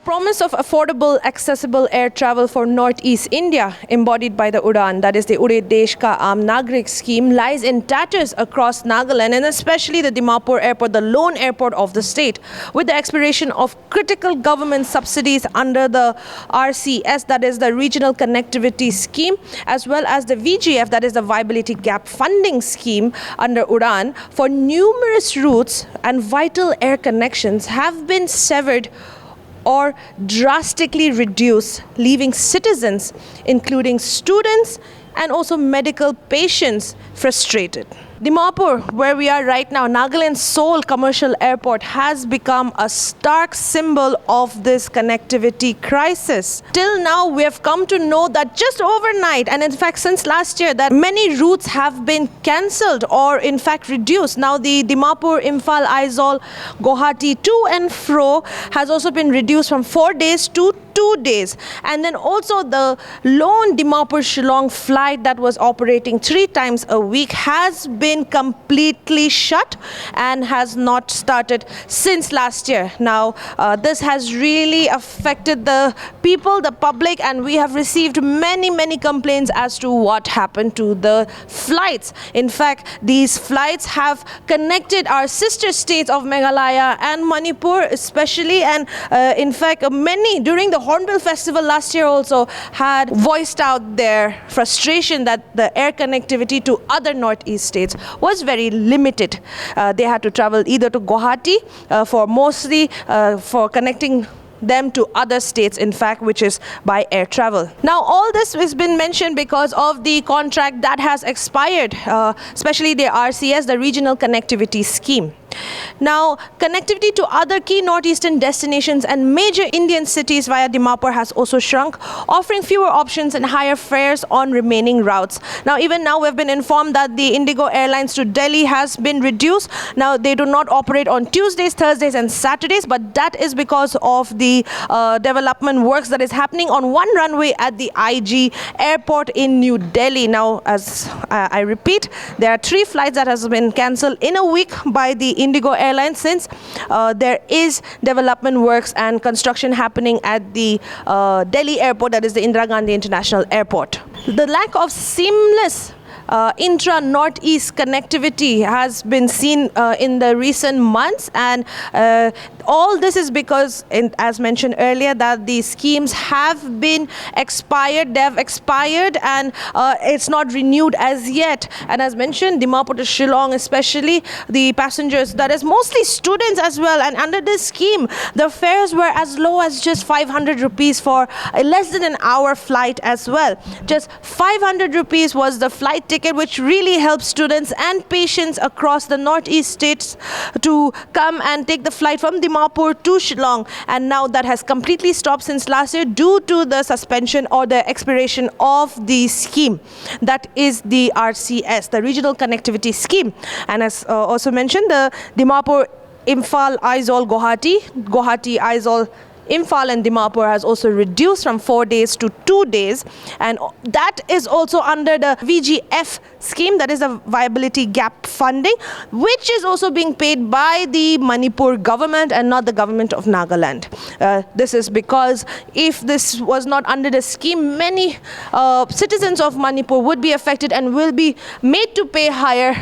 promise of affordable, accessible air travel for Northeast India, embodied by the Udan, that is the Ude Desh Ka Aam Nagrik scheme, lies in tatters across Nagaland and especially the Dimapur airport, the lone airport of the state. With the expiration of critical government subsidies under the RCS, that is the Regional Connectivity Scheme, as well as the VGF, that is the Viability Gap Funding Scheme under Udan, for numerous routes and vital air connections have been severed or drastically reduced, leaving citizens, including students and also medical patients, frustrated. Dimapur, where we are right now, Nagaland's sole commercial airport, has become a stark symbol of this connectivity crisis. Till now, we have come to know that just overnight, and in fact since last year, that many routes have been cancelled or in fact reduced. Now the Dimapur, Imphal, Aizawl, Guwahati to and fro has also been reduced from 4 days to 2 days. And then also the lone Dimapur Shillong flight that was operating 3 times a week has been completely shut and has not started since last year. Now this has really affected the people, the public, and we have received many complaints as to what happened to the flights. In fact, these flights have connected our sister states of Meghalaya and Manipur especially, and in fact many during the Hornbill Festival last year also had voiced out their frustration that the air connectivity to other northeast states was very limited. They had to travel either to Guwahati for connecting them to other states, in fact, which is by air travel. Now all this has been mentioned because of the contract that has expired, especially the RCS, the Regional Connectivity Scheme. Now, connectivity to other key northeastern destinations and major Indian cities via Dimapur has also shrunk, offering fewer options and higher fares on remaining routes. Now, even now, we've been informed that the Indigo Airlines to Delhi has been reduced. Now, they do not operate on Tuesdays, Thursdays and Saturdays, but that is because of the development works that is happening on one runway at the IG airport in New Delhi. Now, as I repeat, there are 3 flights that has been cancelled in a week by the Indigo Airlines since there is development works and construction happening at the Delhi airport, that is the Indira Gandhi International Airport. The lack of seamless intra-northeast connectivity has been seen in the recent months, and all this is because, as mentioned earlier, that the schemes have been expired, they have expired and it's not renewed as yet. And as mentioned, Dimapur to Shillong especially, the passengers, that is mostly students as well, and under this scheme the fares were as low as just 500 rupees for a less than an hour flight as well. Just 500 rupees was the flight ticket, which really helps students and patients across the northeast states to come and take the flight from Dimapur to Shillong. And now that has completely stopped since last year due to the suspension or the expiration of the scheme, that is the RCS, the Regional Connectivity Scheme. And as also mentioned, the Dimapur, Imphal, Aizawl, Guwahati, Aizawl, Imphal and Dimapur has also reduced from 4 days to 2 days, and that is also under the VGF scheme, that is the Viability Gap Funding, which is also being paid by the Manipur government and not the government of Nagaland. This is because if this was not under the scheme, many citizens of Manipur would be affected and will be made to pay higher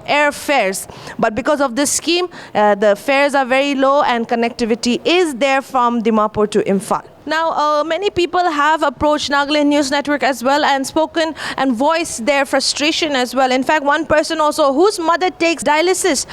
air fares. But because of this scheme, the fares are very low and connectivity is there from Dimapur to Imphal. Now, many people have approached Nagaland News Network as well and spoken and voiced their frustration as well. In fact, one person also whose mother takes dialysis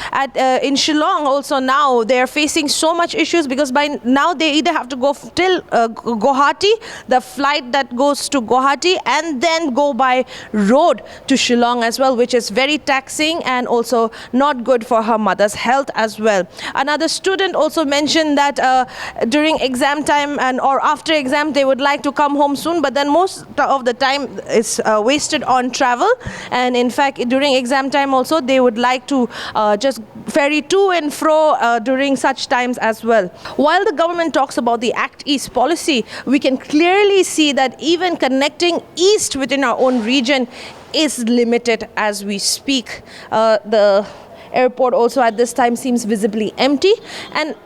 in Shillong also, now they are facing so much issues because by now they either have to go till Guwahati, the flight that goes to Guwahati, and then go by road to Shillong as well, which is very taxing and also not good for her mother's health as well. Another student also mentioned that during exam time and or after exam they would like to come home soon, but then most of the time it's wasted on travel, and in fact during exam time also they would like to just ferry to and fro during such times as well. While the government talks about the Act East policy, we can clearly see that even connecting east within our own region is limited as we speak. The airport also at this time seems visibly empty, and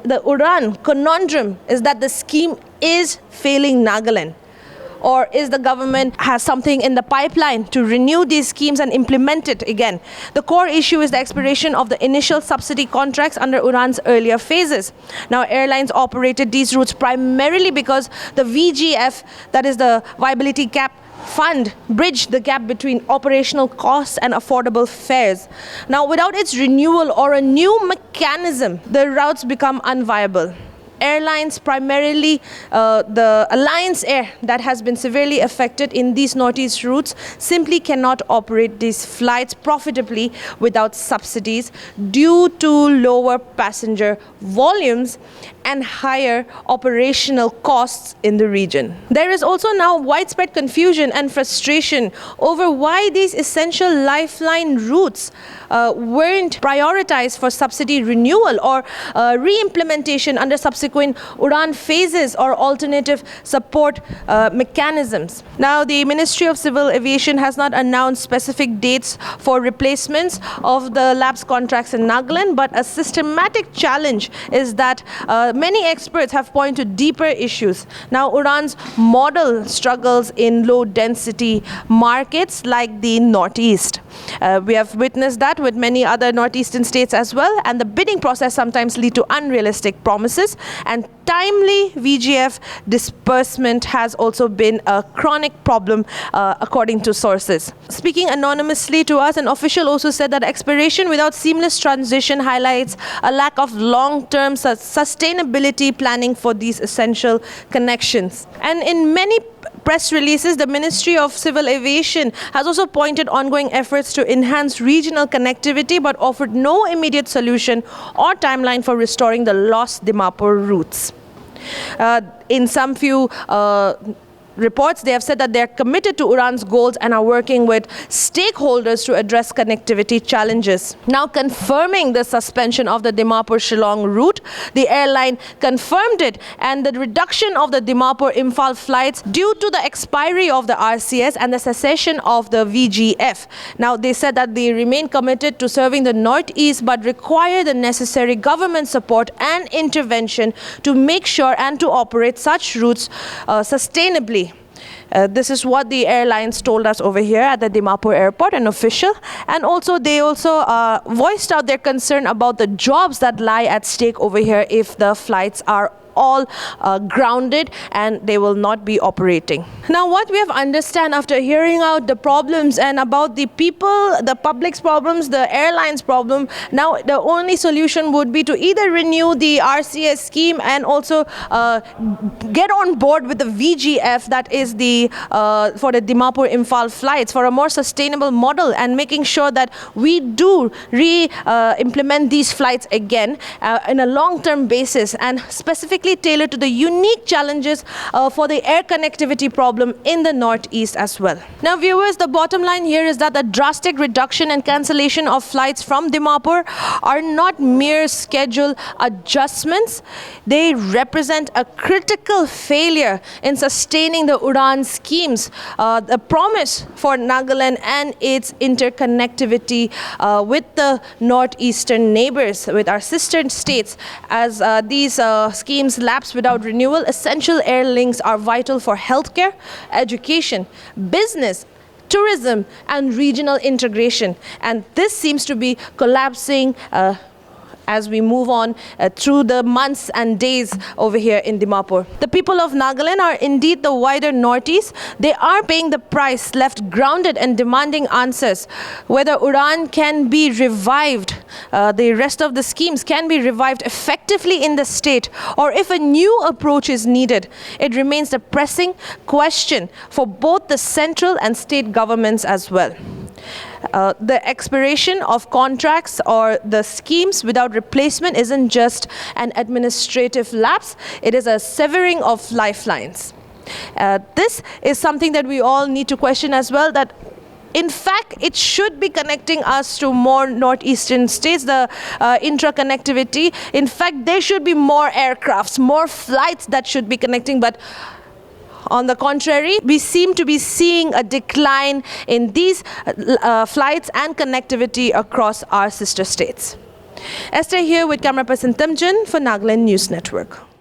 the Udan conundrum is that the scheme is failing Nagaland. Or is the government has something in the pipeline to renew these schemes and implement it again? The core issue is the expiration of the initial subsidy contracts under Udan's earlier phases. Now, airlines operated these routes primarily because the VGF, that is the Viability Gap Fund, bridged the gap between operational costs and affordable fares. Now, without its renewal or a new mechanism, the routes become unviable. Airlines, primarily the Alliance Air, that has been severely affected in these northeast routes, simply cannot operate these flights profitably without subsidies due to lower passenger volumes and higher operational costs in the region. There is also now widespread confusion and frustration over why these essential lifeline routes weren't prioritized for subsidy renewal or re-implementation under subsequent Udan phases or alternative support mechanisms. Now, the Ministry of Civil Aviation has not announced specific dates for replacements of the lapsed contracts in Nagaland, but a systematic challenge is that many experts have pointed to deeper issues. Now, Udan's model struggles in low-density markets like the Northeast. We have witnessed that with many other northeastern states as well, and the bidding process sometimes lead to unrealistic promises, and timely VGF disbursement has also been a chronic problem according to sources. Speaking anonymously to us, an official also said that expiration without seamless transition highlights a lack of long-term sustainability planning for these essential connections. And in many press releases, the Ministry of Civil Aviation has also pointed ongoing efforts to enhance regional connectivity, but offered no immediate solution or timeline for restoring the lost Dimapur routes. In some few reports, they have said that they are committed to Udan's goals and are working with stakeholders to address connectivity challenges. Now, confirming the suspension of the Dimapur-Shillong route, the airline confirmed it, and the reduction of the Dimapur-Imphal flights due to the expiry of the RCS and the cessation of the VGF. Now, they said that they remain committed to serving the Northeast, but require the necessary government support and intervention to make sure and to operate such routes sustainably. This is what the airlines told us over here at the Dimapur airport, an official. And also, they also voiced out their concern about the jobs that lie at stake over here if the flights are all grounded and they will not be operating. Now, what we have understand after hearing out the problems and about the people, the public's problems, the airlines problem, now the only solution would be to either renew the RCS scheme and also get on board with the VGF, that is the for the Dimapur-Imphal flights, for a more sustainable model, and making sure that we do implement these flights again in a long-term basis, and specifically tailored to the unique challenges for the air connectivity problem in the Northeast as well. Now, viewers, the bottom line here is that the drastic reduction and cancellation of flights from Dimapur are not mere schedule adjustments. They represent a critical failure in sustaining the Udan schemes, the promise for Nagaland and its interconnectivity with the northeastern neighbors, with our sister states. As these schemes lapse without renewal, essential air links are vital for healthcare, education, business, tourism, and regional integration. And this seems to be collapsing as we move on through the months and days over here in Dimapur. The people of Nagaland are indeed the wider Northeast. They are paying the price, left grounded and demanding answers. Whether Udan can be revived, the rest of the schemes can be revived effectively in the state, or if a new approach is needed, it remains the pressing question for both the central and state governments as well. The expiration of contracts or the schemes without replacement isn't just an administrative lapse, it is a severing of lifelines. This is something that we all need to question as well, that in fact, it should be connecting us to more northeastern states, the intra-connectivity. In fact, there should be more aircrafts, more flights that should be connecting, but on the contrary, we seem to be seeing a decline in these flights and connectivity across our sister states. Esther here with camera person Tamjin for Nagaland News Network.